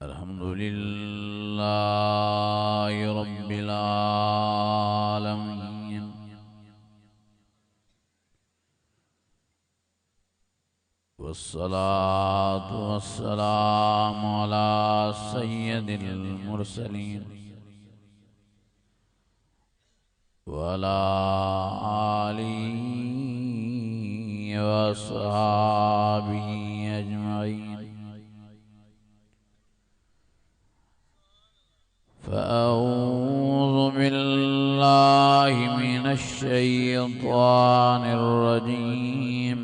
अल्हम्दुलिल्लाहि रब्बिल आलमीन वस्सलातु वस्सलामु अला सय्यदिल मुरसलीन व अला आलिहि व अस्हाबिहि अजमईन। फ़अऊज़ु बिल्लाहि मिनश शैतानिर रजीम।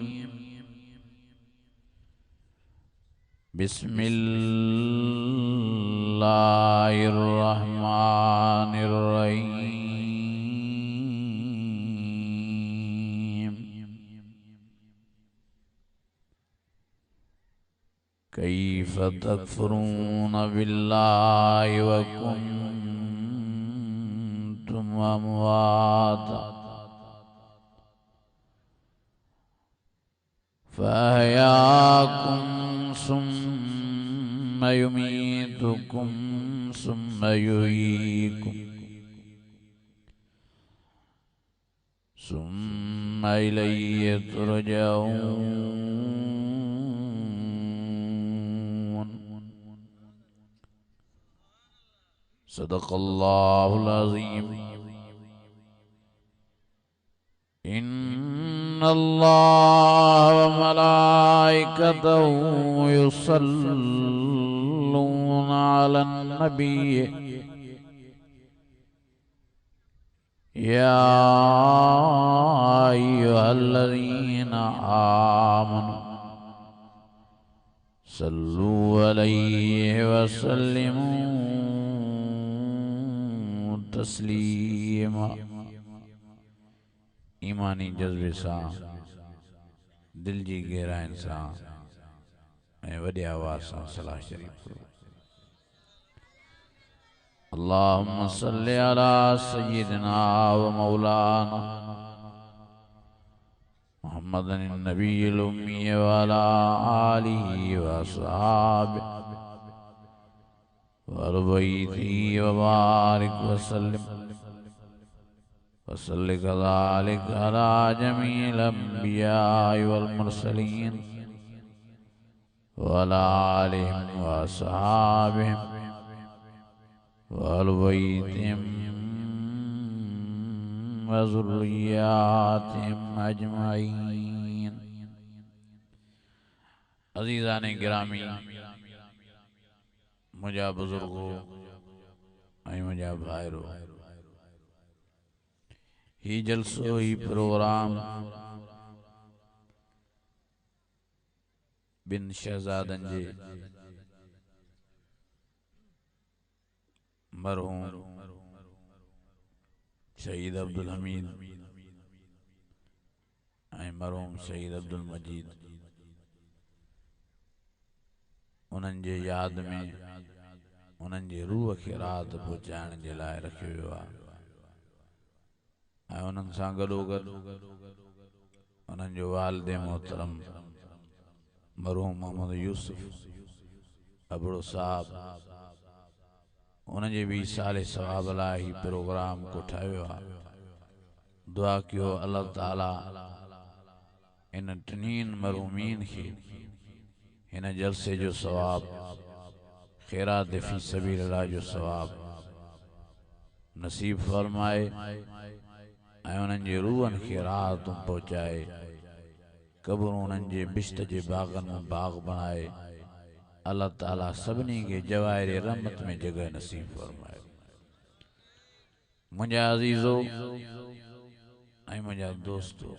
बिस्मिल्लाहिर रहमानिर रहीम। कैफ़ तकफ़ुरून बिल्लाहि व कुन्तुम अमवाता फ़अहयाकुम सुम्म युमीतुकुम सुम्म युहयीकुम सुम्म इलैहि तुरजऊन। सदक़ल्लाहुल अज़ीम। इन्नल्लाह व मलाइकतहु युसल्लूना अलन नबी या अय्युहल्लज़ीना आमनू सल्लू अलैहि व सल्लिमू तस्लीमा। ईमानी जज्बे सां दिल जी गहराइन सां ऐं वॾे आवाज़ सां सलाह शरीफ करो। अल्लाहुम्म सल्लि अला सय्यिदिना व मौलाना मुहम्मदिन नबिय्यिल उम्मी व अला आलिहि व अस्हाबिहि व अहलि बैतिही व बारिक व सल्लिम वसल्लि कज़ालिक अला जमील अंबियाइ वल मुरसलीन व अला आलिहिम व अस्हाबिहिम व अहलि बैतिहिम व ज़ुर्रिय्यातिहिम अजमईन। अज़ीज़ान गिरामी, मुझा बुजुर्गो ऐं मुझा भाइरो, ही जलसो ही प्रोग्राम बिन शहजादन जे मरहूम शहीद अब्दुल हमीद ऐं मरहूम शहीद अब्दुल मजीद उन्हनि जे यादि में उन्हनि जे रूह खे राहत पहुचाइण जे लाइ रखियो वियो आहे। ऐं उन्हनि सां गॾोगॾु उन्हनि जो वालिद मोहतरम मरहूम मोहम्मद यूसुफ अबड़ो साहब उनजे भी साले सवाब लाइ ही प्रोग्राम को ठाहियो आहे। दुआ कयो अल्लाह ताला इन टिनीन मरहूमीन खे हिन जलसे जो सवाब खैरात फी सबीलिल्लाह जो सवाब नसीब फरमाए ऐं उन्हनि जे रूहनि खे राहतूं पहुचाए, कब्रूं उन्हनि जे बिश्त जे बागनि में बाग बणाए। अल्लाह ताला सभिनी खे जवाहिर रहमत में जगह नसीब फरमाए। मुंहिंजा अज़ीज़ो ऐं मुंहिंजा दोस्तो,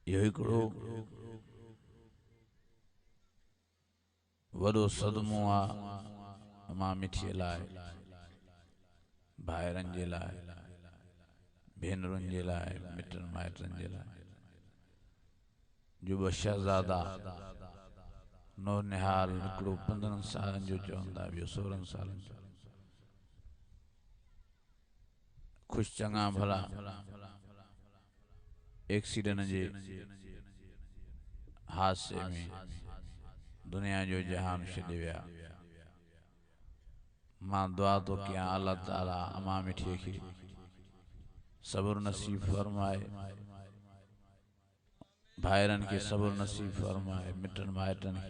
इहो हिकिड़ो वॾो सदमो आहे मां मिठीअ लाइ, भाइरनि जे लाइ, भेनरुनि जे लाइ, मिटनि माइटनि जे लाइ, जो ॿ शहज़ादा नौनिहाल, हिकिड़ो 15 सालनि जो चवंदा, ॿियो 16 सालनि जो, ख़ुशि चङा भला एक्सीडेंट जे हादसे में दुनिया जो जहान छॾे विया। मां दुआ तो कयां अल्लाह ताला अमा मिठीअ खे सब्र नसीब फरमाए, भाइरनि खे सब्र नसीब फरमाए, मिटनि माइटनि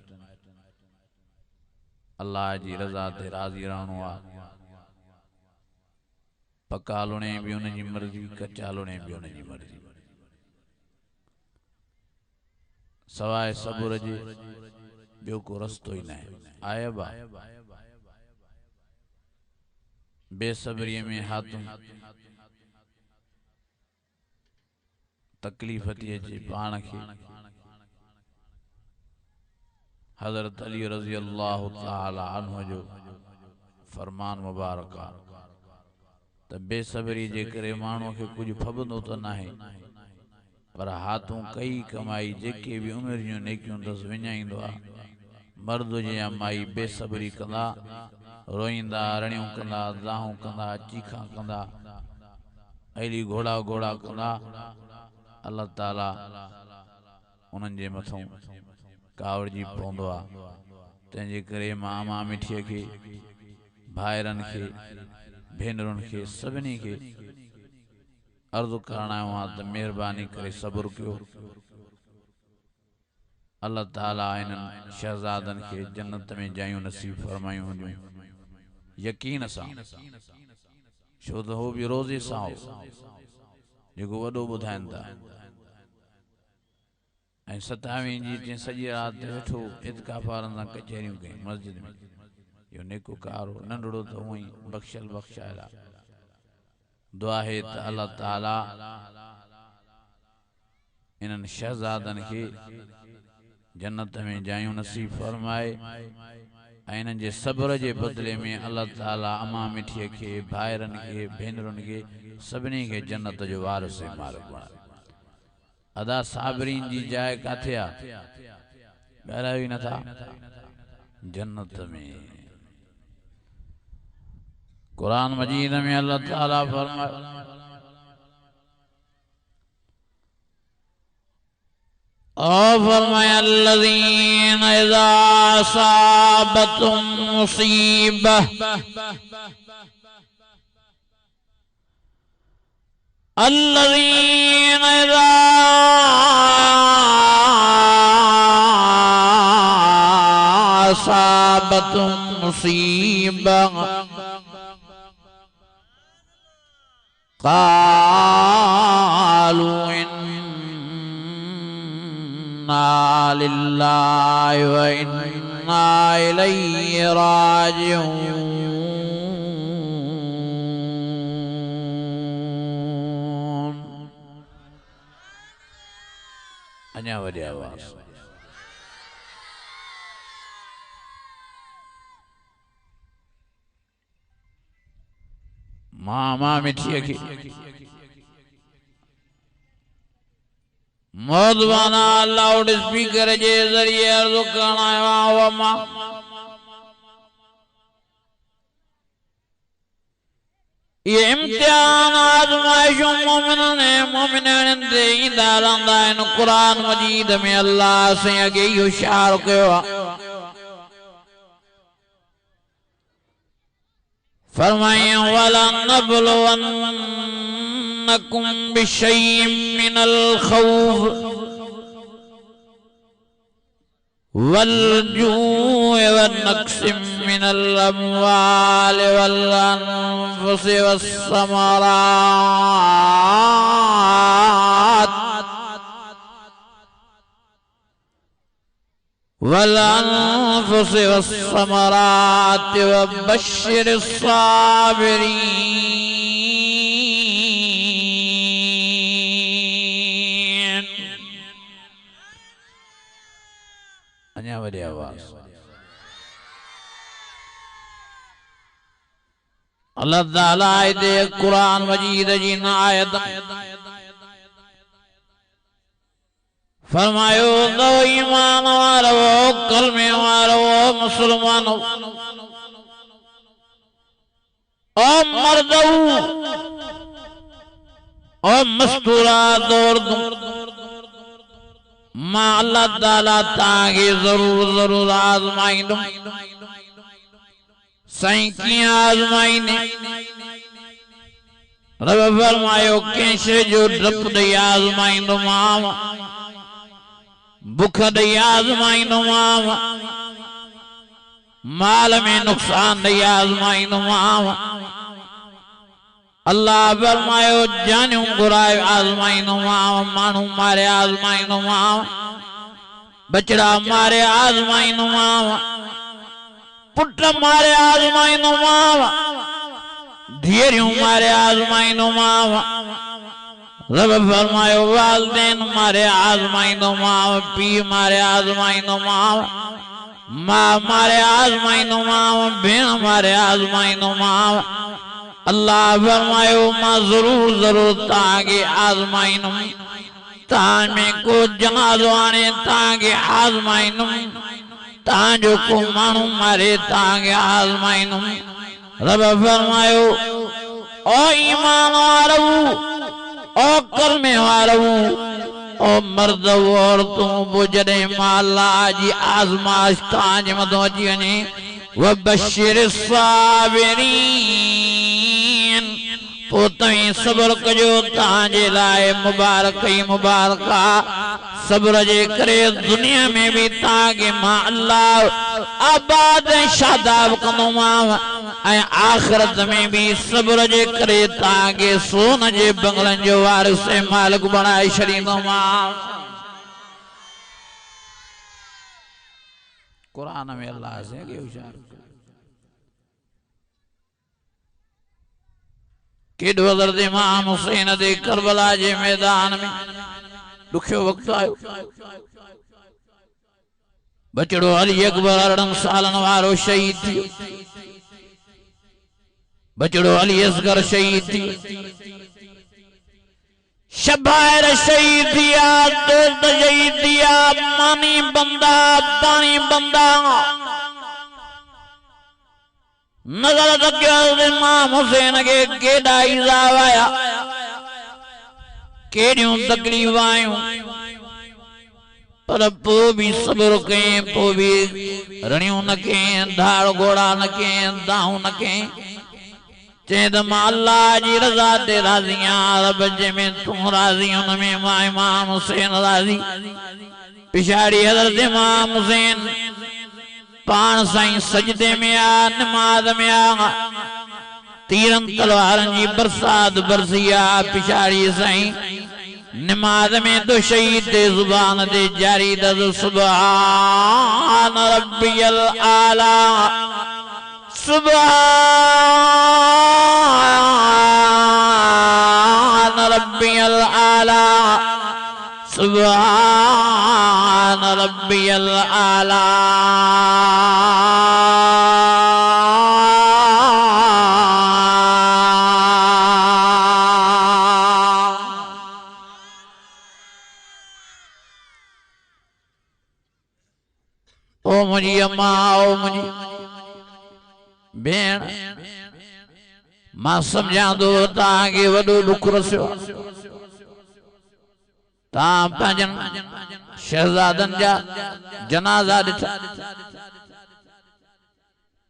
अल्लाह जी रज़ा ते राज़ी रहणो आहे। पका लुणे भी उनजी मर्ज़ी, कच्चा लुणे भी उनजी मर्ज़ी। सवाए सब्र जे ॿियो को रस्तो ही न आहे। बा बेसब्रीअ में हाथों तकलीफ़ थी अचे पाण खे। हज़रत अली रज़ी अल्लाह ताला अन्हु जो फरमान मुबारक आहे त बेसब्री जे करे माण्हू खे कुछ फबंदो तो नाहे, पर हाथों कई कमाई जेके भी उमिरि जूं नेकियूं दस विञाईंदो आहे। मर्द हुजे या माई बेसब्री कंदा, रोईंदा, रड़ियूं कंदा, दाहूं कंदा, चीखा कंदा, अहिड़ी घोड़ा घोड़ा कंदा, अल्लाह ताला उन्हनि जे मथों कावड़जी पवंदो आहे। तंहिंजे करे मां अमा मिठीअ खे, भाइरनि खे, भेनरुनि खे, सभिनी खे अर्ज़ु करण आयो आहियां त महिरबानी करे सब्र कयो। अल्लाह ताला इन्हनि शहज़ादनि खे जन्नत में जायूं नसीब फरमायूं हुजूं यकीन सां, छो त हो भी रोज़े सां हो जेको वॾो ॿुधाइनि था। ऐं 27 जी जे सॼी राति वेठो इत्काफ़ारनि सां कचहरियूं कयूं मस्जिद में। इहो नेको कार हो, नंढड़ो त हूअं ई बख़्शल बख़्शायल आहे। दुआ है त अल्लाह ताला इन्हनि शहज़ादनि खे जन्नत में जायूं नसीब फरमाए ऐं इन्हनि जे सब्र जे बदले में अल्लाह ताला अमा मिठीअ खे, भाइरनि खे, भेनरुनि खे सभिनी खे जन्नत जो वारिस मालिक बणाए। अदा साबरीन जी जाइ काथे आहे? ॻाल्हायो ई नथा। जन्नत में। कुरान मजीद में अल्लाह ताला फरमाए अल्लज़ीना इज़ा असाबतहुम मुसीबह अल्लज़ीना इज़ा असाबतहुम मुसीबह क़ालू इन्ना लिल्लाहि व इन्ना इलैहि राजिऊन। अञा वॾी आवाज़। मामा मिठीअ खे मौजवाना लाउड स्पीकर जे ज़रिए अर्ज़ु करण आयो आहियां। मां ये इम्तिहान आज़माइशूं मोमिननि ऐं मोमिनातुनि ते ईंदा रहंदा आहिनि। क़ुरान मजीद में अल्लाह से अॻे इहो इशारो कयो आहे, फरमाया वलनबलवन्नकुम बिशैइन मिनल खौफ वल्जूइ वनक्सिम मिनल अम्वालि वल अनफुसि वस्समरात वलअनफुसि वस्समरात वबश्शिरिस साबिरीन। अञा वॾी आवाज़। अल्लाह ताला आयते कुरान मजीद जी न आयत फरमायो तो ईमान वारो, कलमे वारो, मुसलमानो, ओ मर्दो, ओ मस्तूरात औरतों, मां अल्लाह ताला ताके जरूर जरूर आजमाइंदुम साईं कीअं आजमाइने रब फरमायो कंहिं शइ जो डपु ॾेई आज़माईंदोमांव बुख ॾेई आज़माईंदोमांव माल में नुक़सान ॾेई आज़माईंदोमांव अल्लाह फरमायो जानियूं घुराए आज़माईंदोमांव माण्हू मारे आज़माईंदोमांव बचड़ा मारे आज़माईंदोमांव पुट मारे आज़माईंदोमांव धीरियों मारे आज़माईंदोमांव रब फरमायो वालिदैन मारे आज़माईंदोमांव पीउ मारे आज़माईंदोमांव मां मारे आज़माईंदोमांव भेण मारे आज़माईंदोमांव अल्लाह फरमायो मां जरूर जरूर ताके आज़माईंदुम तां में को जनाज़ो आणे ताके आज़माईंदुम तां जो को माण्हू मारे ताके आज़माईंदुम रब फरमायो ओ ईमान वारो ओ कर्मे वारो ओ मर्द औरतों बुजरे माला जी आजमाइश तांजे मदो अची वञे वबशिर साबिरीन पो तव्हीं सब्र कजो तांजे लाइ मुबारक ई मुबारका सब्र जे करे दुनिया में भी ताके मां अल्लाह आबाद शादाब कंदोमांव ऐं आखिरत में भी सब्र जे करे ताके सोन जे बंगलन जो वारिस मालिक बणाए छॾींदोमांव कुरान में अल्लाह से के होशियार केॾो हज़रत इमाम हुसैन दे करबला जे मैदान में दुखियो वक्त आयो बचड़ो अली अकबर 18 सालन वारो शहीद थियो बचड़ो अली असगर शहीद थी शबायर शहीद थिया दोस्त शहीद थिया मानी बंदा पानी बंदा नजर रखियो इमाम हुसैन के केॾा ईज़ा आया केड़ियों तकलीफ आयूं पर पो भी सब्र कयं पो भी रणियों न कयं धाड़ घोड़ा न कयं दाहूं न कयं चेद मां अल्लाह जी रज़ा ते राज़ी आहियां रब जंहिंमें तूं राज़ी हुन में मां इमाम हुसैन राज़ी पिछाड़ी हज़रत इमाम हुसैन पाण साईं सजदे में आ नमाज में आ तीरन तलवारन जी बरसात बरसी आ पिछाड़ी साईं नमाज में तो शहीद ते जुबान दे जारी दद सुभान रब्बियल आला सुभान रब्बियल आला सुभान रब्बियल आला ओ मुझी अम्मा ओ मुझी भेण मां समझां तो ताके वडो दुख रसियो ता पंजन शहजादन जा जनाजा ॾिठा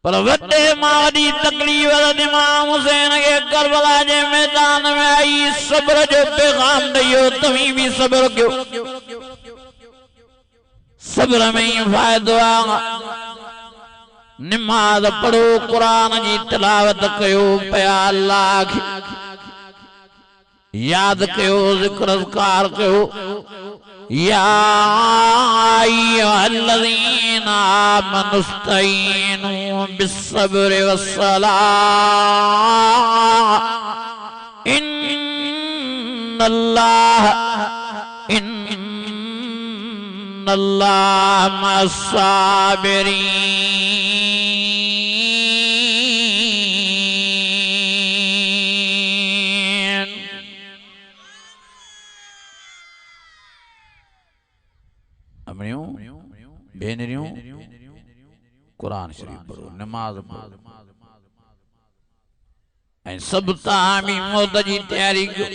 पर वडे मां वडी तकलीफ इमाम हुसैन के करबला जे मैदान में आई सब्र जो पैगाम ॾियो तव्हीं भी सब्र कयो सब्र में ही फायदो आहे नमाज पढ़ो कुरान जी तिलावत कयो पिया अल्लाह खे याद कयो जिक्र अज़कार कयो या अय्युहल्लज़ीना आमनु इस्तईनु बिस्सब्रि वस्सलाह इन्नल्लाह मस्साबिरीन अमनियों भेनरियों कुरान शरीफ पढ़ो नमाज पढ़ो ऐं सब तामी मौत जी तैयारी कयो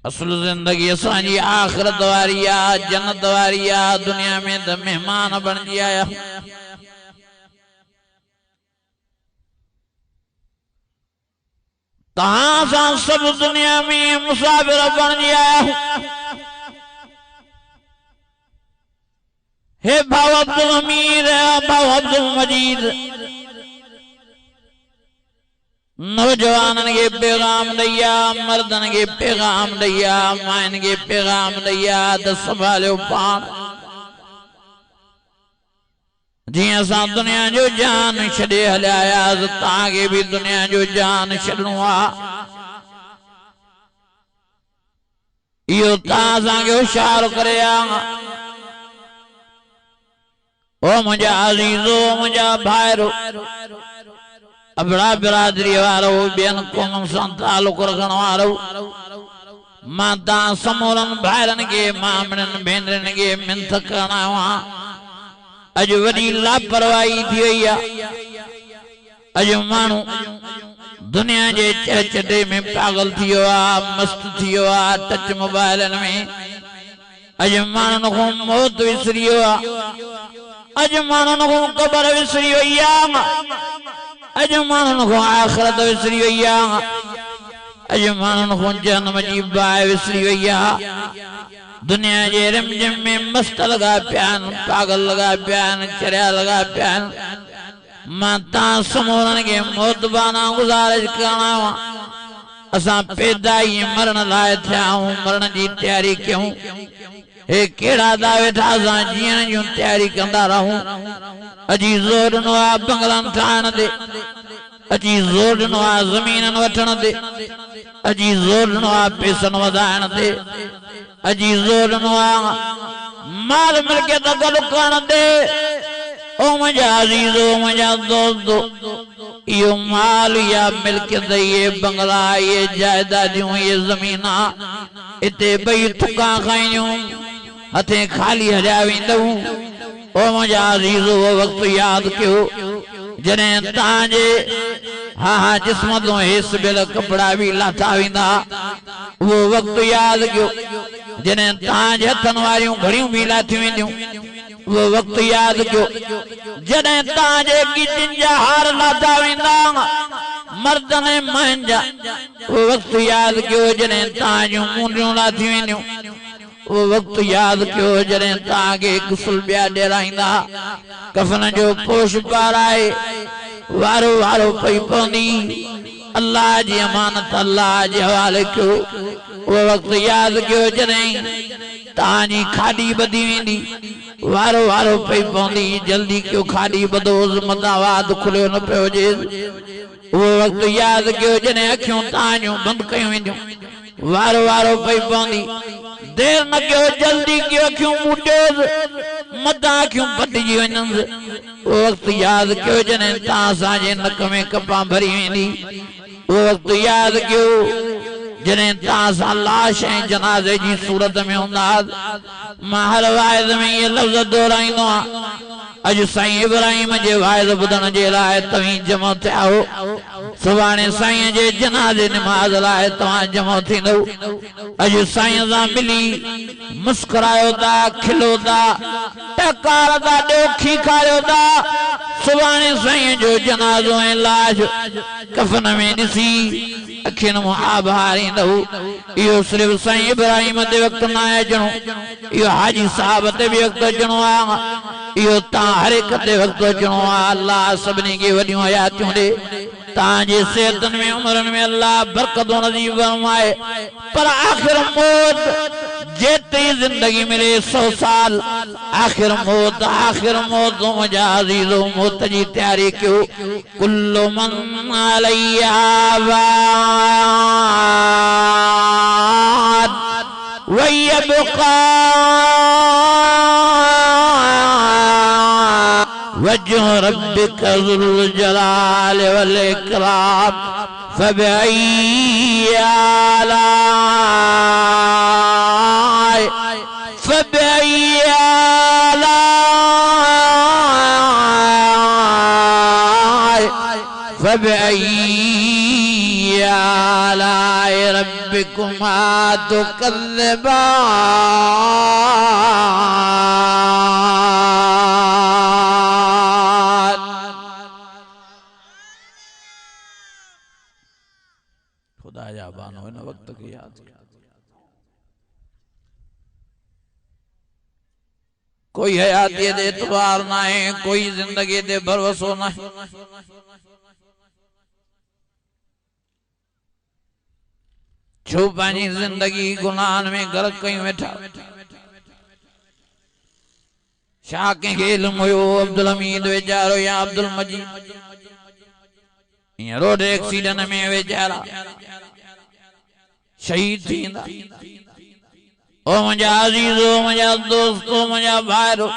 असल जिंदगी असांजी आखिरत वारी आ, जन्नत वारी आ। दुनिया में तो मेहमान बणजी आया। तहां सां सब दुनिया में मुसाफिर बणजी आया। हे भाउ अब्दुल हमीद, भाउ अब्दुल मजीद, नौजवानन के पैगाम दैया, मर्दन के पैगाम दैया, माइन के पैगाम दैया तो संभालो पान। जी असां दुनिया जो जान छड़े हलिया ताके भी दुनिया जो जान छड़नो आ। यो तां के होशियार करे आ। ओ मुझा अजीजो, मुझा भाईरो, अबड़ा बिरादरी वारो, बेन कौम सां ताल्लुक रखण वारो, मां तां समूरन भाइरन के, मामड़न भेनरन के मिन्थ करण आवां। अज वडी लापरवाही थी वई आहे। अज माण्हू दुनिया जे चहचटे में पागल थियो आहे, मस्त थियो आहे टच मोबाइलन में। अज माण्हुनि खां मौत विसरी वियो आहे। अज माण्हुनि खां क़बर विसरी वई आहे। अज माण्हुनि खां आख़िरत विसरी वई आहे। अज माण्हुनि खां जहन्नम जी बाहि विसरी वई आहे। दुनिया जे रिमझिम में मस्त लगा प्यान, पागल लगा प्यान, चरिया लगा प्यान। मां तां समूरन के मौत बाना गुज़ारिश करणा वा। असां पैदा ही मरण लाइ थिया आहियूं, मरण जी तैयारी कयूं। हे केड़ा दा वेठा असां जीअण जूं तैयारी कंदा रहूं। अजी ज़ोर ॾिनो आहे बंगलन ठाहिण ते, अजी ज़ोर ॾिनो आहे ज़मीनन वठण ते, अजी ज़ोर ॾिनो आहे पैसन वधाइण ते, अजी ज़ोर ॾिनो आहे माल मिल्कियत गॾु करण ते। ओ मुंहिंजा अज़ीज़ो, मुंहिंजा दोस्तो, इहो माल या मिल्कियत, ये बंगला, ये जायदादियूं, ये ज़मीना, इते ॿई थुका खाईंदियूं, हथे खाली हलिया वेंदऊं। ओ मुंहिंजा अज़ीज़ो, वो वक़्तु यादि कयो जॾहिं तव्हांजे हा जिस्म तो हेस बिल कपड़ा भी लाथा वेंदा। वो वक़्तु यादि कयो जॾहिं तव्हांजे हथनि वारियूं घड़ियूं भी लाथियूं वेंदियूं। वो वक़्तु यादि कयो जॾहिं तव्हांजे गिचनि जा हार लाथा वेंदा, मर्दन ऐं माइन जा। वो वक़्तु यादि कयो जॾहिं तव्हांजूं मुंडियूं लाथियूं वेंदियूं। वो वक़्तु यादि कयो जॾहिं तव्हांखे हिकु सुलबिया ॾियाराईंदा, कफ़न जो पोश पाराए वारो वारो पई पवंदी। अल्लाह जी अमानत अल्लाह जे हवाले कयो। वो वक़्तु यादि कयो जॾहिं तव्हांजी खाॾी ॿधी वेंदी, वारो वारो पई पवंदी। जल्दी कयो खाॾी ॿधोसि, मदावाद खुलियो न पियो हुजे। वो वक़्तु यादि कयो जॾहिं अखियूं तव्हांजूं बंदि कयूं वेंदियूं, वारो वारो पई पवंदी। देर न कयो, जल्दी कयो, अखियूं मूटियोसि, मदां अखियूं बदिजी वञनि। वो वक़्तु यादि कयो जॾहिं तव्हां असांजे नक में कपां भरी वेंदी। वो वक़्तु यादि कयो जॾहिं तव्हां सां लाश ऐं जनाज़े जी सूरत में हूंदा। मां हर वाइद में ये लफ़्ज़ दोहराईंदो आहियां, अॼु साईं इब्राहिम जे वाइद ॿुधण जे लाइ तव्हीं जमा थिया हो, सुभाणे साईं जे जनाज़े निमाज़ लाइ तव्हां जमा थींदव। अॼु साईं सां मिली मुस्कुरायो था, खिलो था, टकार था ॾियो, खीखारियो था। सुभाणे साईं जो जनाज़ो ऐं लाश कफ़न में ॾिसी अखियुनि मां आब हारींदव। इहो सिर्फ़ु साईं इब्राहिम ते वक़्तु न आहे अचणो, इहो हाजी साहब ते बि वक़्तु अचणो आहे, इहो तव्हां हर हिक ते वक़्तु अचणो आहे। अल्लाह सभिनी खे वॾियूं हयातियूं ॾे, तव्हांजे सेहतनि में उमिरनि में अल्लाह बरकतूं नसीब फरमाए। पर आख़िर मौत जेतिरी जिंदगी मिले 100 साल, आख़िर मौत मुंहिंजा अज़ीज़ो मौत जी तैयारी कयो। कुल्लु मन अलैहा फ़ान व यबक़ा वज्ह रब्बिका ज़ुल जलाल वल इकराम फबिअय्यि आलाइ रब्बिका ربكما تكذبان خدا جا بانو ان وقت کی یاد کوئی حیاتی دے اعتبار نہ ہے کوئی زندگی دے بھروسہ نہ ہے چھو پانی زندگی گناہن میں غرق کہیں بیٹھا شاہ کے علم ہوئے عبدالحمید ویچارو یا عبدالمجید یہ روڈ ایکسیڈن میں ویچارا شہید تھیندا او مجھا عزیزو مجھا دوستو مجھا بھائرو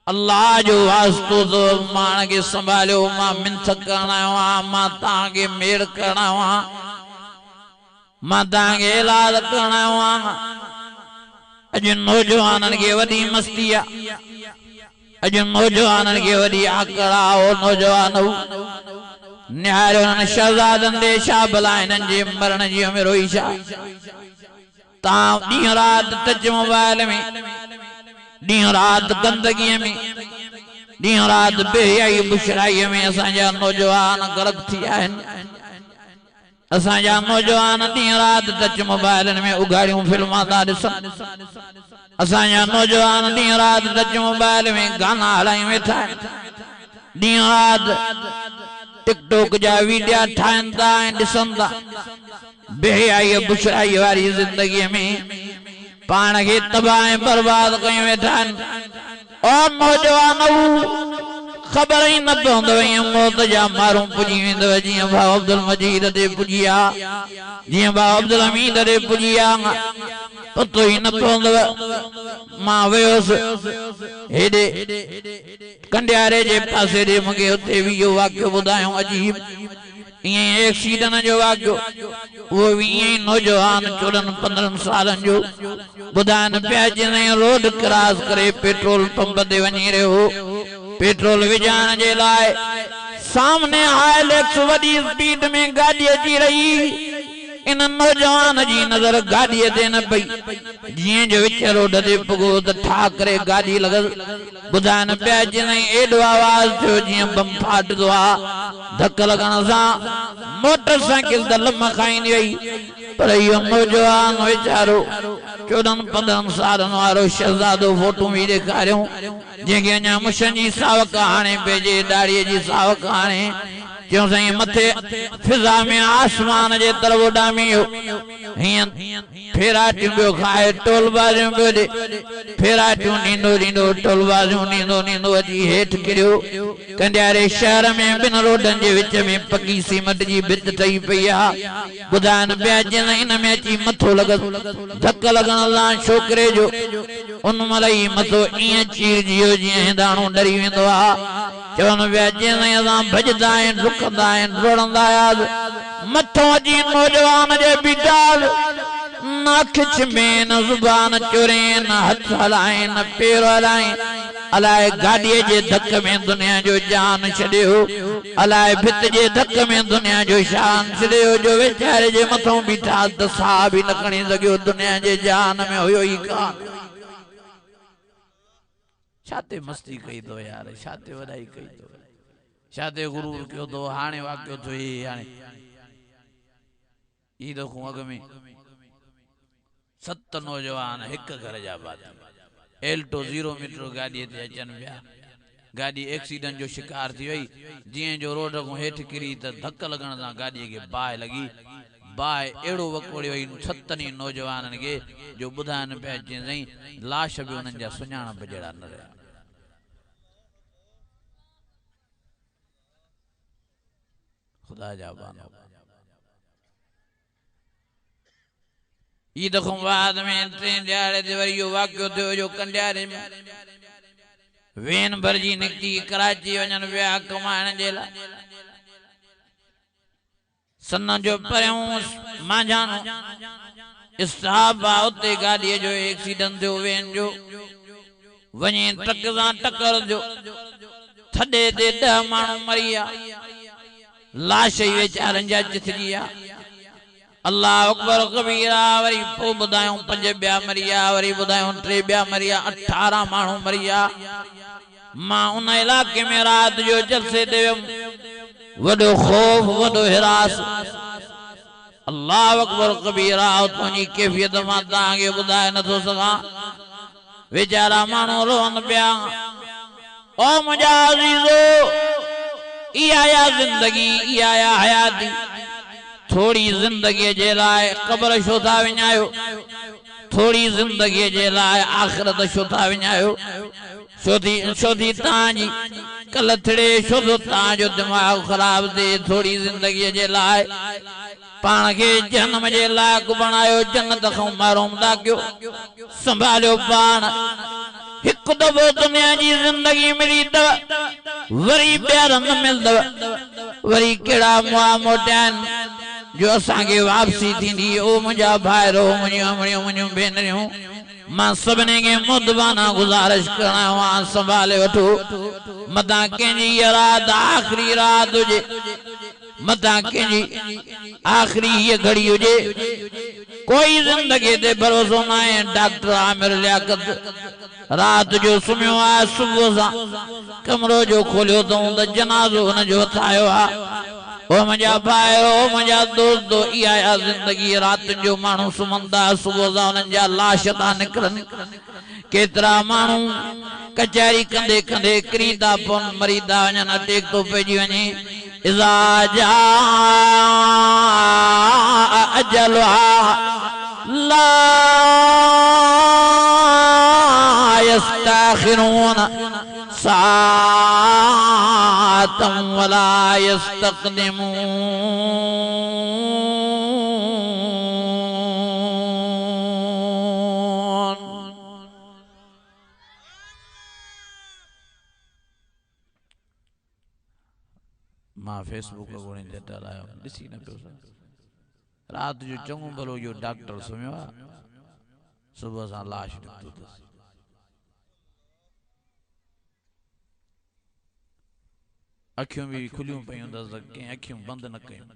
اللہ جو واسطو تو مان کے سنبھالیو ماں منت کرنا ہوا ماں تانگے میڑ کرنا ہوا ماں تانگے علاج کرنا ہوا اج نوجوانن کے وڈی مستیا اج نوجوانن کے وڈی آکڑا او نوجوانو نہارن شہزادن دے شاہ بلائنن جے مرن جی ہمیں روئی شاہ تاں دین رات ٹچ موبائل میں دین رات گندگی میں دین رات بے حیائی بشرائی میں اساں جا نوجوان غرق تھی آئین اساں جا نوجوان دین رات ٹچ موبائل میں اگاڑیوں فلماں دا ڈسن اساں جا نوجوان دین رات ٹچ موبائل میں گانا ہلائی ویٹھا دین رات ٹک ٹوک جا ویڈیا ٹھائن دا ڈسن دا بے حیائی بشرائی واری زندگی میں پان کے تباہیں برباد کہیں ویٹھان اور نوجوانو خبر ہی نہ پہند وہیں موت جا ماروں پجی ویندو جیاں بھاو عبدالمجید دے پجیا جیاں بھاو عبدالحمید دے پجیا پتو ہی نہ پہند ماں ویوس ہیڈے کنڈیارے جے پاسے دے مگے ہوتے بھی یہ واقع بدایوں عجیب یہ ایک سیدن جو واقع وہ بھی یہ نوجوان 14-15 سالن جو بدان پیاجی نہیں روڈ کراس کرے پیٹرول پمپ دے ونی رہے ہو پیٹرول وجان جے لائے سامنے ہائی لیکس وڈی سپیڈ میں گاڑی اچھی رہی ان نوجوان جی نظر گاڑی دے نہ پئی جیئں جو وچ روڈ دے پگو تے ٹھاکرے گاڑی لگل بدان پیاجی نہیں ایڈو آواز تھو جیئں بم پھاٹ دعا دھک لگن ساں موٹر سائیکل دا لمحہ کھائیں وئی پر یہ نوجوان ویچارو 14-15 سالن وارو شہزادو فوٹو بھی دکھا رہے ہوں جن کے انجا مشن جی ساوک آنے بیجے داڑی جی ساوک آنے کیوں سہیں متھے فضا میں آسمان جے طرف اڈامی ہو پھیراٹیوں بیو کھائے ٹول بازیوں بیو دے پھیراٹیوں نیندو نیندو ٹول بازیوں نیندو نیندو اجی ہیٹ کریو کنڈیارے شہر میں بن روڈن جے وچ میں پکی سیمٹ جی بت ٹئی پیا بدان بیاجن ان میں اچی متھو لگت دھک لگن اللہ شوکرے جو ان ملئی متھو این چیر جیو جی ہندانو ڈری ویندو آ چون بیاجن ازاں بھجدا ہیں رکدا ہیں روڑندا یاد متھو جی نوجوان جے بیٹال نہ کھچ میں نہ زبان چوریں نہ ہتھ ہلائیں نہ پیر ہلائیں علائے گاڑی جے دھک میں دنیا جو جان چھڑے ہو علائے بھت جے دھک میں دنیا جو شان چھڑے ہو جو ویچارے جے متھوں بیٹھا دسا بھی نکھنی سگیو دنیا جے جان میں ہوئیو ہی کان شاتے مستی کئی دو یار شاتے وڈائی کئی دو شاتے غرور کیوں دو ہانے واقعو تو ہی ہانے یہ دکھوں اگ میں 7 نوجوان ایک گھر جا بات ایلٹو 0 میٹر گاڑی تے اچن بیا گاڑی ایکسیڈنٹ جو شکار تھی وئی جیئں جو روڈ کو ہیٹھ کری تے دھک لگن سان گاڑی کے باہے لگی باہے ایڑو وکوڑی وئی 7 نوجوانن کے جو بدھان پیا چیں لاش بھی انہن جا سنجانا بجڑا نہ رہیا خدا جا بانو یہ دکھوں بعد میں ٹرین جاڑے دے وریو واقعو تھے جو کنڈیارے میں وین بھرجی نکتی کراچی ونجن ویا کمائن جیلا سنن جو پریوں ماں جانو استحاب آتے گاڑی جو ایکسیڈنٹ تھے وین جو ونجن ٹکزاں ٹکر جو تھڑے دے 10 مانو مریا لاش ویچارن جا چتھجیا अल्लाह अकबर कबीरा वरी पो बुधायूं 5 ॿिया मरिया वरी बुधायूं 3 ॿिया मरिया 18 माण्हू मरिया मां उन इलाके में रात जो जलसे ते वॾो खौफ वॾो हिरास अल्लाह अकबर कबीरा तुंहिंजी कैफियत मां तव्हांखे ॿुधाए नथो सघां वेचारा माण्हू रोअनि पिया ओ मुंहिंजा अज़ीज़ो इहा ज़िंदगी इहा हयाती थोड़ी जिंदगी जे लाइ क़ब्र छो था विञायो थोड़ी जिंदगी जे लाइ आख़िरत छो था विञायो छो थी तव्हांजी कलथड़े छो थो तव्हांजो दिमाग़ ख़राब थिए थोड़ी जिंदगी जे लाइ पाण खे जन्म जे लाइक़ बणायो जन्नत खां महरूम था कयो संभालियो पाण हिकु दफ़ो दुनिया जी जिंदगी मिली अथव वरी ॿीहर न मिलंदव वरी कहिड़ा मुआ मोटिया आहिनि जो असांखे वापसी थींदी ओ मुंहिंजा भाइरो मुंहिंजियूं भेनरियूं मां सभिनी खे मुदबाना गुज़ारिश करणु आयो आहियां संभाले वठो मतां कंहिंजी रात आख़िरी रात हुजे मतां कंहिंजी आख़िरी हीअ घड़ी हुजे कोई ज़िंदगी ते भरोसो न आहे डॉक्टर आमिर लियाकत रात जो सुम्हियो आहे सुबुह सां कमरो जो खोलियो अथऊं त जनाज़ो हुनजो हथायो आहे ओ मुंहिंजा भाइरो मुंहिंजा दोस्तो इहा ज़िंदगी राति जो माण्हू सुम्हनि था सुबुह सां हुननि जा लाश था निकिरनि केतिरा माण्हू कचहरी कंदे कंदे किरी था पवनि मरी था वञनि अटैक थो पइजी वञे इज़ा जाअ अजलुहा ला यस्तअखिरून साअतन वला यस्तक़दिमून मां फेसबुक घणे जटा लायो ॾिसी न पियो रात जो चङो भलो जो डॉक्टर सुम्हियो आहे सुबुह सां लाश निकितो अथसि अखियूं भी खुलियूं पयूं अथसि त कंहिं अखियूं बंदि न कयूं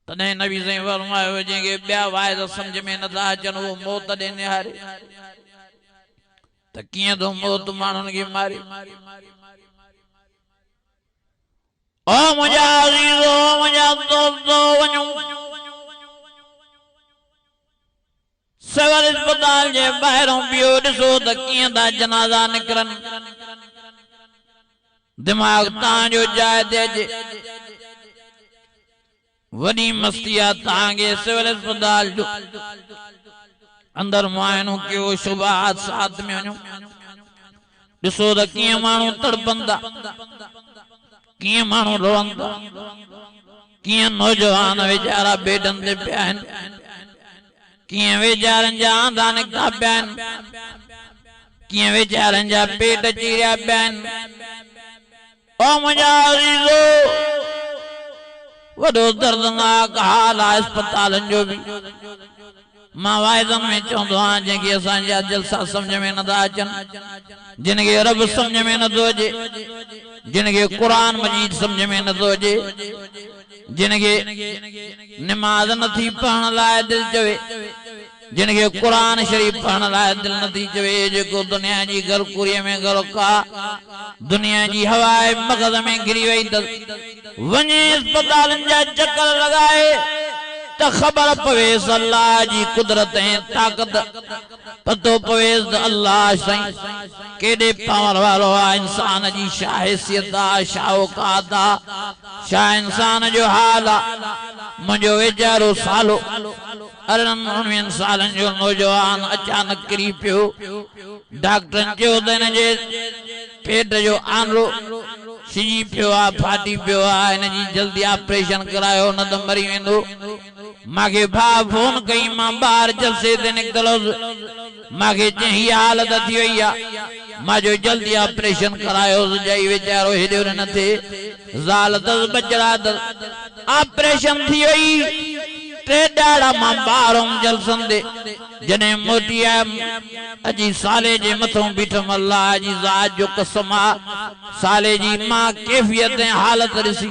तॾहिं नबी साईं फरमायो जंहिंखे ॿिया वाइद सम्झ में नथा अचनि उहो मौत ॾे निहारे त कीअं थो मौत माण्हुनि खे मारे ओ मुंहिंजा अज़ीज़ो मुंहिंजा दोस्तो वञो सिविल अस्पताल जे ॿाहिरों पियो ॾिसो त कीअं था जनाज़ा निकिरनि दिमाग़ तव्हांजो जाइ ते अचे वॾी मस्ती आहे तव्हांखे सिविल अस्पताल जो अंदर मुआइनो कयो शुभ हादसात में वञो ॾिसो त कीअं माण्हू तड़पनि था कीअं माण्हू रोअनि था कीअं नौजवान वीचारा बेडनि ते पिया आहिनि कीअं वीचारनि जा आंधा निकिता पिया आहिनि कीअं वीचारनि जा पेट चीरिया पिया आहिनि ओ मुंहिंजा अज़ीज़ो वॾो दर्दनाक हाल आहे अस्पतालनि जो बि मां वाइदनि में चवंदो आहियां जंहिंखे असांजा जलसा सम्झ में नथा अचनि जिनखे रब सम्झ में नथो अचे जिनखे क़ुर मजीद सम्झ में नथो अचे जिनखे नमाज़ नथी पढ़ण लाइ दिलि चवे जिनखे क़ुर शरीफ़ पढ़ण लाइ दिलि नथी चवे जेको दुनिया जी घरकुरीअ में गर्क आहे दुनिया जी हवा मग़ज़ में घिरी वई त वञे अस्पतालनि जा चकर लॻाए त ख़बर पवेस अल्लाह जी कुदरत ऐं ताक़त पतो पवेस त अल्लाह साईं केॾे पावर वारो आहे इंसान जी छा हैसियत आहे छा औकात आहे छा इंसान जो हाल आहे मुंहिंजो वीचारो सालो 19 सालनि जो नौजवान अचानक किरी पियो डॉक्टरनि चयो त हिन जे पेट जो आंधरो सिजी पियो आहे फाटी पियो आहे हिन जी जल्दी ऑपरेशन करायो न त मरी वेंदो मांखे भाउ फोन कई मां ॿाहिर जलसे ते निकितलुसि मांखे चई हालत थी वई आहे मां जो जल्दी ऑपरेशन करायोसि जई वीचारो हेॾो न थिए ज़ाल अथसि बचड़ा अथसि ऑपरेशन थी वई 3 ॾाढ़ा मां ॿाहिरि हुअमि जलसनि ते जॾहिं मोटी आयमि अॼु साले जे मथां बीठमि अल्लाह जी ज़ात जो कसम आहे साले जी मां कैफ़ियत ऐं हालत ॾिसी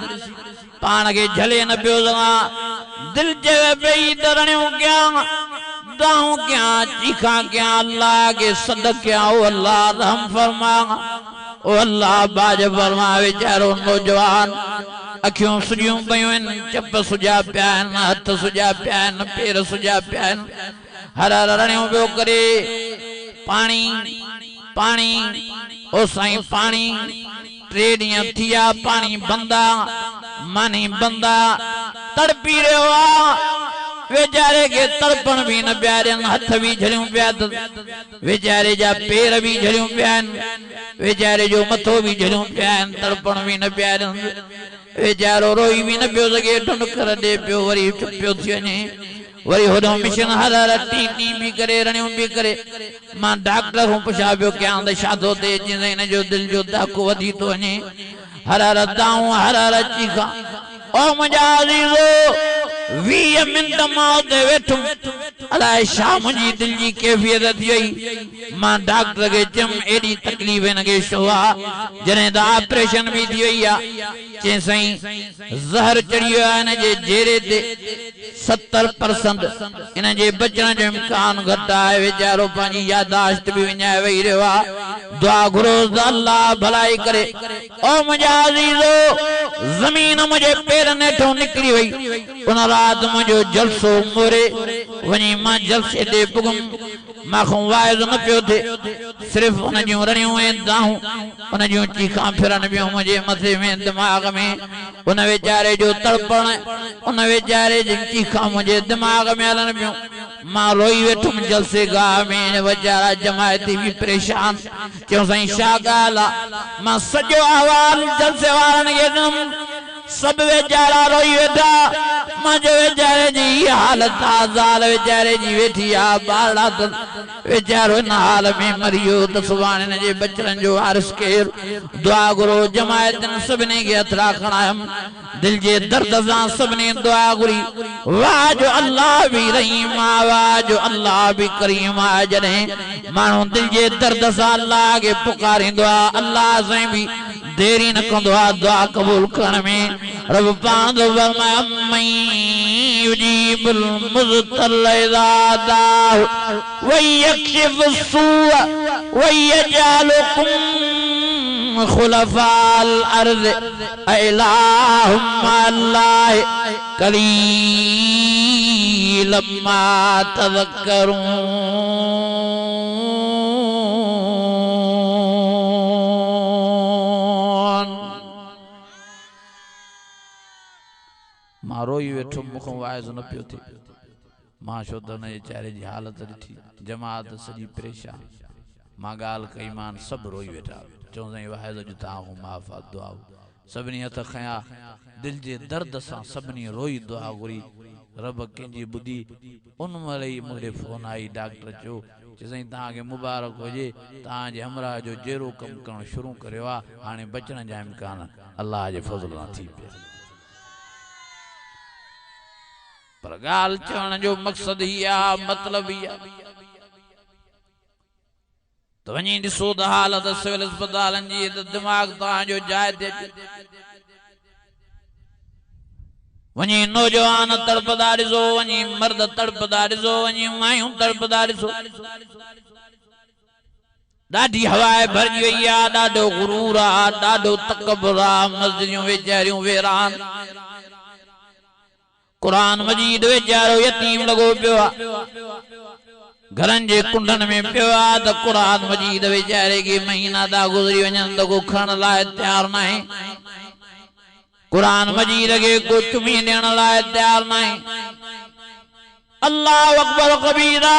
पान के झले न पियो सघां दिल चवे पई दरणियूं कयां दाऊं कयां चीखां कयां अल्लाह के सदक कयां ओ अल्लाह रहम फरमा ओ अल्लाह बाज फरमा वीचारो नौजवान अखियूं सुॼियूं पयूं आहिनि चप सुॼा पिया आहिनि हथ सुॼा पिया आहिनि पेर सुॼा पिया आहिनि हर रड़ियूं पियो करे पाणी पाणी ओ साईं पाणी 3 ॾींहं थी विया पाणी बंदा मानी बंदा तड़पी रहियो आहे वेचारे के तड़पण भी न पिया ॾियनि हथ भी झड़ियूं पिया वेचारे जा पेर भी झड़ियूं पिया आहिनि वेचारे जो मथो भी झड़ियूं पिया आहिनि तड़पण भी न पिया ॾियनि वेचारो रोई भी न पियो सघे टुनकर ॾे पियो वरी चुप पियो थी वञे वरी होॾो मिशन हर हर टी भी करे रड़ियूं भी करे मां डॉक्टर हूं पुछा पियो कयां त छा थो थिए चईं हिन जो दिलि जो धक वधी थो वञे हर हर दाऊं हर हर चीखां ओ मुंहिंजा अज़ीज़ो 20 मिंट मां उते वेठुमि अलाए छा मुंहिंजी दिलि जी कैफ़ियत थी वई मां डॉक्टर खे चयुमि एॾी तकलीफ़ हिनखे छो आहे जॾहिं त ऑपरेशन बि थी वई आहे चई साईं ज़हर चढ़ी वियो आहे हिन जे चेहरे ते 70% इन जे बचण जो इम्कान घटि आहे वीचारो पंहिंजी यादाश्त बि विञाए वेही रहियो आहे दुआ घुरो त अल्लाह भलाई करे ओ मुंहिंजा अज़ीज़ो ज़मीन मुंहिंजे पेरनि हेठों निकिरी वई उन राति मुंहिंजो जलसो मोरे वञी मां जलसे ते पुगुमि माखों वाइज़ न पियो थिए सिर्फ़ उन जूं रड़ियूं ऐं दाऊं उन जूं चीखां फिरनि पियूं मुंहिंजे मथे में दिमाग़ में उन वेचारे जो तड़पण उन वेचारे जी चीखां मुंहिंजे दिमाग़ में हलनि पियूं मां रोई वेठुमि जलसे गाह में वीचारा जमायती भी परेशान चयो साईं छा ॻाल्हि आहे मां सॼो अहवाल जलसे वारनि खे ॾिनमि सब वेचारा रोई वेठा मां जो वेचारे जी हालत ज़ाल वेचारे जी वेठी आहे ॿारड़ा त वेचारो इन हाल में मरी वियो त सुभाणे हिन जे बचड़नि जो वारिस केरु दुआ घुरो जमायतनि सभिनी खे हथड़ा खणायमि दिल जे दर्द सां सभिनी दुआ घुरी वाह जो अल्लाह भी रहीम आहे वाह जो अल्लाह भी करीम आहे जॾहिं माण्हू दिल जे दर्द सां अल्लाह खे पुकारींदो आहे अल्लाह साईं भी देरी न कंदो आहे दुआ क़बूल करण में रब पाण थो फरमाए अम्मन युजीबुल मुज़्तर इज़ा दाअ व यक्शिफु सूअ व यजअलुकुम खुलफाअल अर्ज़ इलाहुम मअल्लाहि क़लीलन मा तज़क्करून मां रोई वेठो मुखों वाइज़ न पियो थिए मां छो त हुन जे चेहरे जी हालत ॾिठी जमात सॼी परेशान मां ॻाल्हि कई मान सभु रोई वेठा चऊं साईं वाइज़ जो तव्हां माफ़ दुआ सभिनी हथ खयां दिल जे दर्द सां सभिनी रोई दुआ घुरी रब कंहिंजी ॿुधी उन महिल ई मूंखे फोन आई डॉक्टर चयो चई साईं तव्हांखे मुबारक हुजे तव्हांजे हमराह जो जहिड़ो कमु करणु शुरू करियो आहे हाणे बचण जा इम्कान अल्लाह जे फज़ल सां थी पिया पर गाल चवण जो मकसद ही आहे मतलब ही आहे तो वञी ॾिसो त हालत सिविल अस्पतालनि जी त दिमाग़ तव्हांजो जाइ ते वञी नौजवान तड़पदा ॾिसो वञी मर्द तड़पदा ॾिसो वञी मायूं तड़पदा ॾिसो ॾाढी हवाए भरिजी वई आहे ॾाढो गुरूर आहे ॾाढो तकबर आहे मस्जिदियूं वेचारियूं वेरान कुरान मजीद वेचारो यतीम लगो पियो आहे घरनि जे कुंडनि में पियो आहे त कुरान मजीद वेचारे के महीना था गुज़री वञनि त को खणण लाइ तयार न आहे कुरान मजीद के को चुमी ॾियण लाइ तयार न आहे अल्लाह अकबर कबीरा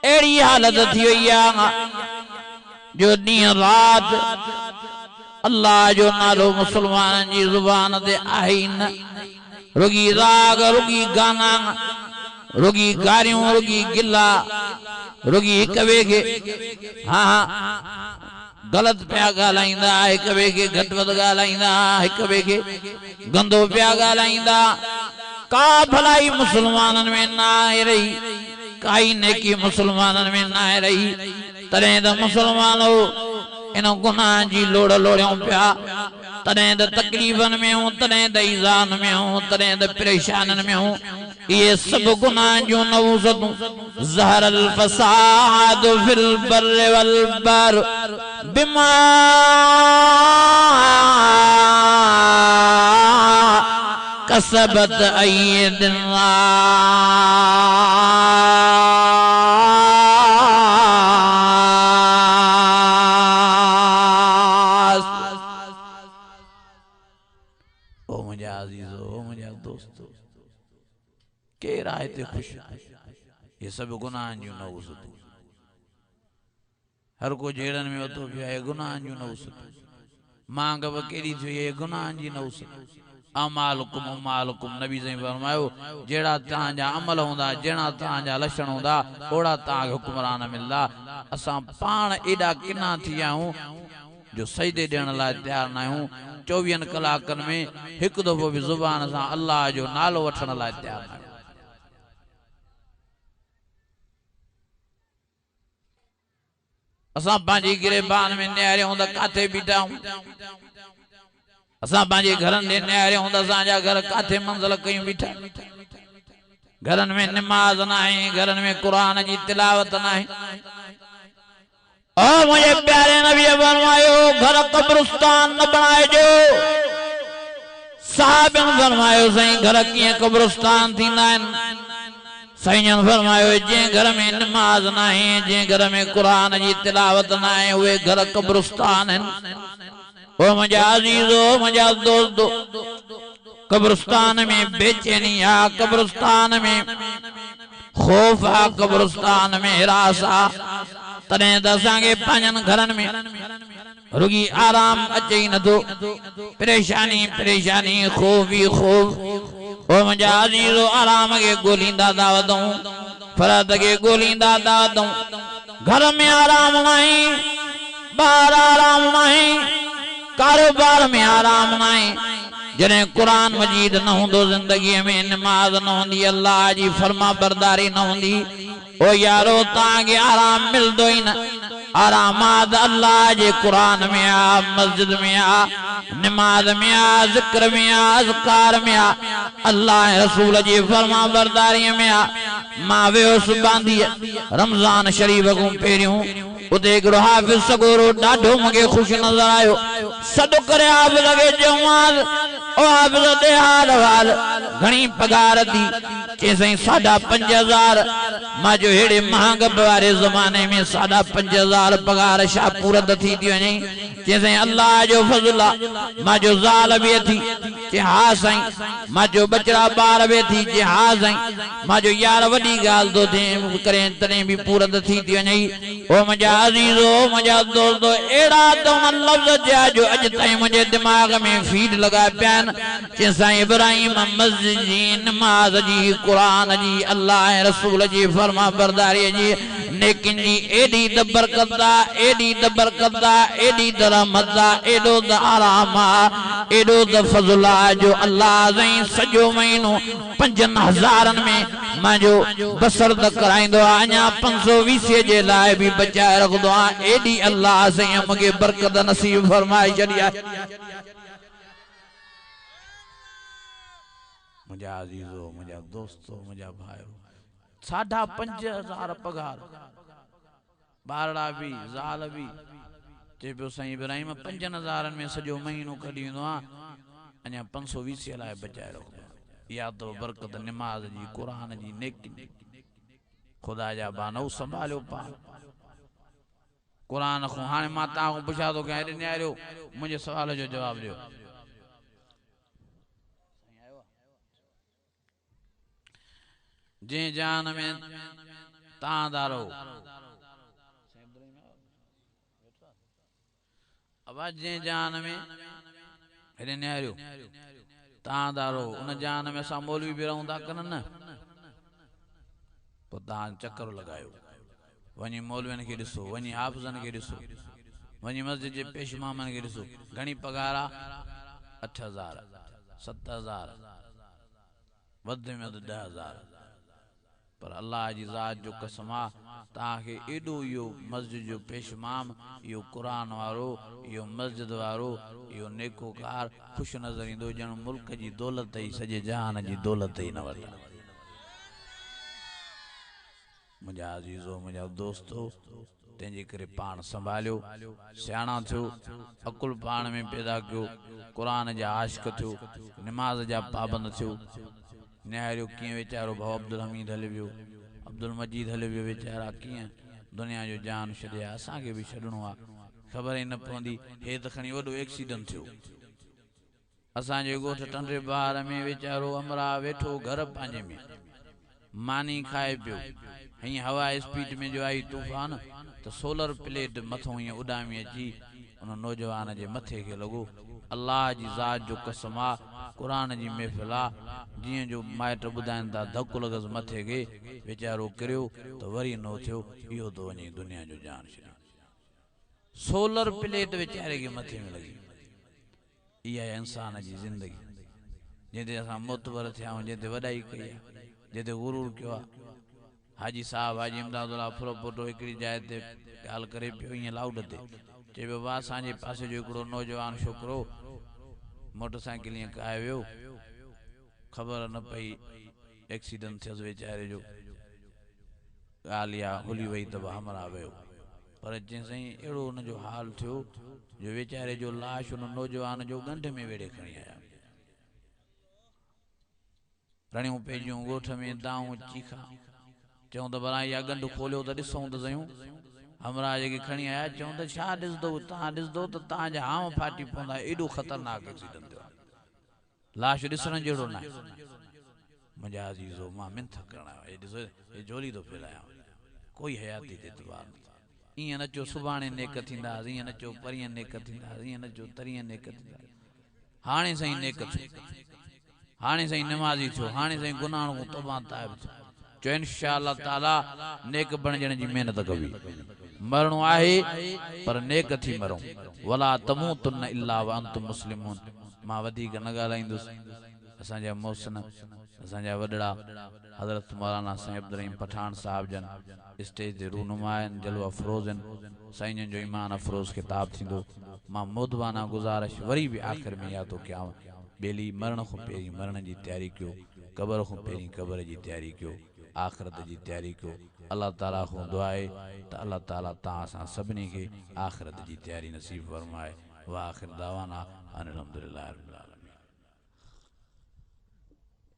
अहिड़ी हालत थी वई आहे जो ॾींहुं राति अल्लाह जो नालो मुसलमाननि जी ज़ुबान ते आहे ई न रुगी राग रुगी गाना रुगी गारियूं रुगी गिला रुगी हिक ॿिए खे हाँ गलत पिया ॻाल्हाईंदा हिक ॿिए खे घटि वधि ॻाल्हाईंदा हिक ॿिए खे गंदो पिया ॻाल्हाईंदा का भलाई मुसलमाननि में न आहे रही काई नेकी मुसलमाननि में न आहे रही तॾहिं त मुसलमान इन गुनाह जी लोड़ लोड़ियूं पिया त तॾहिं त तकलीफ़न में हूं, तॾहिं त ईज़ान में हूं, तॾहिं त परेशानन में हूं। ये सब गुनाह जो नवूज़तूं ज़हरल फसाद फिल बर्र वल बर बिमा कसबत अय्यदिन्नास। ओ मुझे अजीज़ो, ओ मुझे दोस्तों, केर आहे ते खुश? ये सब गुनाहन जूं नवूज़तूं। हर को जेड़न में वतो पियो आहे गुनाहन जूं नवूज़तूं। मांग बि केड़ी थी ये गुनाहन जी नवूज़त। अमालुकुम अमालुकुम नबी साईं फरमायो जेड़ा तहांजा अमल हुंदा, जेड़ा तहांजा लक्षण हुंदा, ओड़ा तहांखे हुक्मरान मिलदा। असां पाण एडा किना थी आहियूं जो सजदे ॾियण लाइ तैयार न आहियूं। 24 कलाकनि में हिकु दफ़ो बि ज़ुबान सां अल्लाह जो नालो वठण लाइ तैयार न आहियूं। असां पंहिंजी गिरेबान में निहारियूं त काथे बीठा आहियूं। असां पंहिंजे घरनि में निहारियूं त असांजा घर काथे मंज़िल कयूं बीठा। घरनि में निमाज़ न आहे, घरनि में क़ुरान जी तिलावत न आहे। ओ मुझे प्यारे नबी फरमायो घर कब्रिस्तान न बनाइजो। साहबन फरमायो साईं घर कीअं कब्रिस्तान थींदा आहिनि? साईं फरमायो जे घर में नमाज न आहे, जे घर में क़ुरान जी तिलावत न आहे, उहे घर कब्रिस्तान आहिनि। ओ मुंहिंजा अज़ीज़ो, मुंहिंजा दोस्तो, कब्रिस्तान में बेचैनी आ, कब्रिस्तान में खौफ आ, कब्रिस्तान में हिरास आ। तॾहिं त असांखे पंहिंजनि घरनि में रुगी आराम अचे ई नथो। परेशानी परेशानी, खौफ ई खौफ। ओ मुंहिंजा अज़ीज़ो आराम खे ॻोल्हींदा था वधूं, फ़र्द खे ॻोल्हींदा था वधूं। घर में आराम न आहे, ॿाहिरि आराम न आहे, कारोबार में आराम न आहे। जॾहिं क़ुरान मजीद न हूंदो ज़िंदगीअ में, नमाज न हूंदी, अल्लाह जी फर्मा बरदारी न हूंदी, ओ यारो तव्हांखे आराम मिलंदो ई न। आरामात अल्लाह जे क़ुरान में आ, मस्जिद में आ, नमाज में आ, ज़िक्र में आ, अज़कार में आ, अल्लाह रसूल जी फर्मा बरदारी में आ। मां वियोसि बांधी रमज़ान शरीफ़ खां पहिरियों, उते हिकिड़ो हाफ़िज़ सगोरो ॾाढो मूंखे ख़ुशि नज़र आयो। सॾु करे हाफ़िज़ खे चयोमांसि, ओ हाफ़िज़ दे हाल वाल, घणी पगार थी? चई साईं 5,500। मां जो हेड़े महांग वारे ज़माने में 5,500 पगार छा पूरत थी थी वञे? चई साईं अल्लाह जो फज़ल आ। मां जो ज़ाल बि थी? चई हा साईं। मां जो बचड़ा ॿार बि थी? चई हा साईं। मां जो यार वॾी ॻाल्हि थो थिए करे तॾहिं बि पूरत थी थी वञे। ओ मुंहिंजा अज़ीज़ो, मुंहिंजा दोस्तो, अहिड़ा त उन लफ़्ज़ जा जो अॼु ताईं मुंहिंजे दिमाग़ में फीड लॻा पिया आहिनि। चई साईं इब्राहिम मस्जिद जी, नमाज़ जी, क़ुरान जी, अल्लाह रसूल जी फर्मा बरदारी जी, नेकिन जी एडी त बरकत आ, एडी त बरकत आ, एडी त रहमत आ, एडो त आराम आ, एडो त फज़ल आ जो अल्लाह साईं सॼो महीनो 5,000 में मुंहिंजो बसर त कराईंदो आहे, अञा 520 जे लाइ बि बचाए रखंदो आहे। एडी अल्लाह साईं मूंखे बरकत नसीब फरमाए छॾी आहे। मुझा अजीजो, मुझा दोस्तो, मुझा भाइयों, 5,500 पगार, बारड़ा भी, ज़ाल भी। चए पियो साईं इब्राहिम 5,000 में सॼो महीनो कढी वेंदो आहे, अञा 520 लाइ बचाए रखो। या तो बरकत नमाज जी, क़ुरान जी, नेकी खुदा जा बानऊ संभालियो पा। क़ुरान को हाणे मां तव्हां खां पुछां थो कयां, हेॾे निहारियो, मुंहिंजे सवाल जो जवाबु ॾियो। जंहिं जान में तव्हां था रहो, अब जंहिं जान में हेॾे निहारियो तव्हां था रहो, उन जान में असां मौलवी बि रहूं था कनि न। पोइ तव्हां चकर लॻायो, वञी मौलवियुनि खे ॾिसो, वञी हाफ़िज़नि खे ॾिसो, वञी मस्जिद जे पेश इमामनि खे ॾिसो, घणी पगार आहे? 8,000, 7,000, वधि में वधि 10,000। पर अल्लाह जी ज़ात जो कसम आहे, ताके एडो यो मस्जिद जो पेशमाम यो कुरान वारो यो मस्जिद वारो यो नेकोकार खुश नजर इंदो जन मुल्क जी दौलत ही सजे जहान जी दौलत ही न वटा मुझा अजीजो मुझा दोस्तो तेंजे करे पान संभालियो सियाणा थियो अकुल पान में पैदा कयो कुरान जा आशिक थियो नमाज जा पाबंद थियो निहारियो किए वेचारो भाउ अब्दुल हमीद हले वियो अब्दुल मजीद हले वियो वेचारा किए दुनिया जो जान छॾिया असांखे भी छॾणो आ ख़बर ही न पवंदी हे त खणी वॾो एक्सीडेंट थियो असांजे ॻोठ टंडे बहार में वेचारो अमरा वेठो घर पंहिंजे में मानी खाए पियो हीअं हवा स्पीड में जो आई तूफान तो सोलर प्लेट मथों हीअं उॾामी अची उन नौजवान जे मथे खे लॻो अल्लाह जी ज़ात जो कसम आ कुरान जी महफ़िल आ जीअं जो माइट ॿुधाइनि था धकु लॻस मथे खे वीचारो किरियो तो वरी नो थियो इहो तो वञी दुनिया जो जान छॾियो सोलर प्लेट वीचारे के मथे में लगी इहा इंसान जी ज़िंदगी जंहिंते असां मोतबर थिया आहियूं जंहिंते वॾाई कई आहे जंहिंते गुरूर कयो आहे हाजी साहब हाजी इमदादुल्लाह फुरपोटो हिकिड़ी जाइ ते ॻाल्हि करे पियो ईअं लाउड ते चए पियो भाउ असांजे पासे जो हिकिड़ो नौजवान छोकिरो मोटरसाइकिल ईअं काए वियो ख़बर न पई एक्सीडेंट थियसि वीचारे जो ॻाल्हि इहा हुली वई त हमरा वियो पर जेसिताईं अहिड़ो हुनजो हाल थियो जो वीचारे जो लाश हुन नौजवान जो गंढ में वेड़े खणी आया रणियूं पंहिंजियूं ॻोठ में दाऊं चीखा चऊं त भला इहा गंढ खोलियो त ॾिसूं त सयूं हमरा जेके खणी आया चऊं त छा ॾिसंदो तव्हां ॾिसंदो त तव्हांजा हाव फाटी पवंदा एॾो ख़तरनाक एक्सीडेंट थियो आहे लाश ॾिसण जहिड़ो न आहे मुंहिंजा अज़ीज़ो मां मिंथ करण आयो हे ॾिसो हे झोली थो फैलायां कोई हयाती ते एतबार न ईअं न चओ सुभाणे नेक थींदासीं ईअं न चओ परीहं नेक थींदासीं ईअं न चओ तरीहं नेक थींदासीं हाणे साईं नेक थियो हाणे साईं नमाज़ी थियो हाणे साईं गुनाह खां तौबा ताइब थियो जो इंशाअल्लाह ताला नेक बणजण जी मेहनत कबी मरणो आहे पर नेक थी मरूं वला तमूतुन इल्ला व अंतुम मुस्लिमून मां वधीक न ॻाल्हाईंदुसि असांजा मोहसिन असांजा वॾड़ा हज़रत मौलाना साईं अब्दुल रहीम पठान साहब जन स्टेज ते रूनुमा आहिनि जलवा अफरोज़ आहिनि साईं जन जो ईमान अफरोज़ किताब थींदो मां मोदबाना गुज़ारिश वरी भी आख़िर में याद थो कयां बेली मरण खां पहिरीं मरण जी तैयारी कयो क़बर खां पहिरीं क़बर जी तैयारी कयो आख़िरत जी तैयारी कयो अल्लाह ताला खां दुआ आहे त अल्लाह ताला तव्हां असां सभिनी खे आख़िरत जी तैयारी नसीब फरमाए व आख़िर दावाना अनिल हम्दुलिल्लाह।